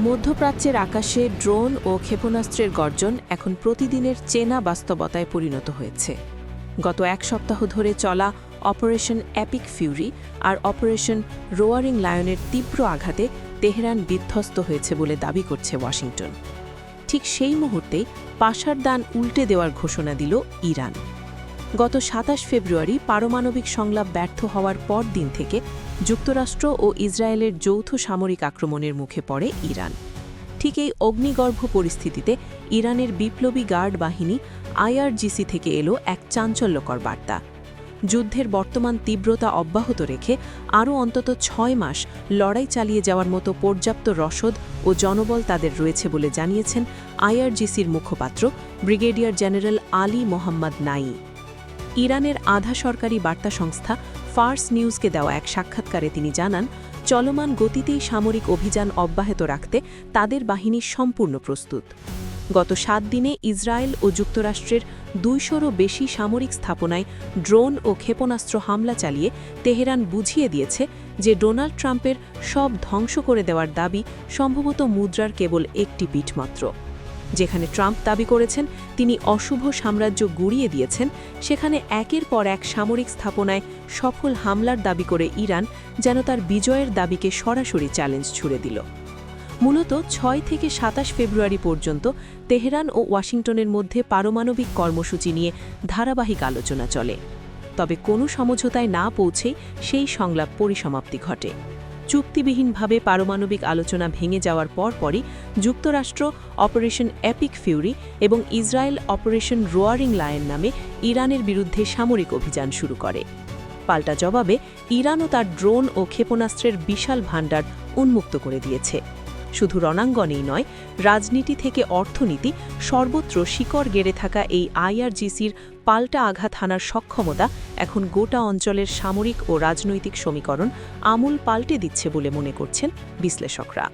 মধ্যপ্রাচ্যের আকাশে ড্রোন ও ক্ষেপণাস্ত্রের গর্জন এখন প্রতিদিনের চেনা বাস্তবতায় পরিণত হয়েছে। গত এক সপ্তাহ ধরে চলা অপারেশন এপিক ফিউরি আর অপারেশন রোয়ারিং লায়নের তীব্র আঘাতে তেহরান বিধ্বস্ত হয়েছে বলে দাবি করছে ওয়াশিংটন। ঠিক সেই মুহূর্তেই পাশার দান উল্টে দেওয়ার ঘোষণা দিল ইরান। গত ২৭ ফেব্রুয়ারি পারমাণবিক সংলাপ ব্যর্থ হওয়ার পর দিন থেকে যুক্তরাষ্ট্র ও ইসরায়েলের যৌথ সামরিক আক্রমণের মুখে পড়ে ইরান। ঠিক এই অগ্নিগর্ভ পরিস্থিতিতে ইরানের বিপ্লবী গার্ড বাহিনী আইআরজিসি থেকে এলো এক চাঞ্চল্যকর বার্তা। যুদ্ধের বর্তমান তীব্রতা অব্যাহত রেখে আরও অন্তত ৬ মাস লড়াই চালিয়ে যাওয়ার মতো পর্যাপ্ত রসদ ও জনবল তাদের রয়েছে বলে জানিয়েছেন আইআরজিসির মুখপাত্র ব্রিগেডিয়ার জেনারেল আলী মোহাম্মদ নাঈ। ইরানের আধা সরকারি বার্তা সংস্থা ফার্স নিউজকে দেওয়া এক সাক্ষাৎকারে তিনি জানান, চলমান গতিতেই সামরিক অভিযান অব্যাহত রাখতে তাদের বাহিনী সম্পূর্ণ প্রস্তুত। গত ৭ দিনে ইসরায়েল ও যুক্তরাষ্ট্রের ২০০রও বেশি সামরিক স্থাপনায় ড্রোন ও ক্ষেপণাস্ত্র হামলা চালিয়ে তেহরান বুঝিয়ে দিয়েছে যে ডোনাল্ড ট্রাম্পের সব ধ্বংস করে দেওয়ার দাবি সম্ভবত মুদ্রার কেবল একটি পিঠ মাত্র। যেখানে ট্রাম্প দাবি করেছেন তিনি অশুভ সাম্রাজ্য গুড়িয়ে দিয়েছেন, সেখানে একের পর এক সামরিক স্থাপনায় সফল হামলার দাবি করে ইরান যেন তার বিজয়ের দাবিকে সরাসরি চ্যালেঞ্জ ছুড়ে দিল। মূলত ৬ থেকে ২৭ ফেব্রুয়ারি পর্যন্ত তেহরান ও ওয়াশিংটনের মধ্যে পারমাণবিক কর্মসূচি নিয়ে ধারাবাহিক আলোচনা চলে। তবে কোনো সমঝোতায় না পৌঁছেই সেই সংলাপ পরিসমাপ্তি ঘটে। চুক্তিবিহীনভাবে পারমাণবিক আলোচনা ভেঙে যাওয়ার পরপরই যুক্তরাষ্ট্র অপারেশন এপিক ফিউরি এবং ইসরায়েল অপারেশন রোয়ারিং লায়ন নামে ইরানের বিরুদ্ধে সামরিক অভিযান শুরু করে। পাল্টা জবাবে ইরানও তার ড্রোন ও ক্ষেপণাস্ত্রের বিশাল ভাণ্ডার উন্মুক্ত করে দিয়েছে। শুধু রণাঙ্গনেই নয়, রাজনীতি থেকে অর্থনীতি সর্বত্র শিকড় গেড়ে থাকা এই আইআরজিসির পাল্টা আঘাত হানার সক্ষমতা এখন গোটা অঞ্চলের সামরিক ও রাজনৈতিক সমীকরণ আমূল পাল্টে দিচ্ছে বলে মনে করছেন বিশ্লেষকরা।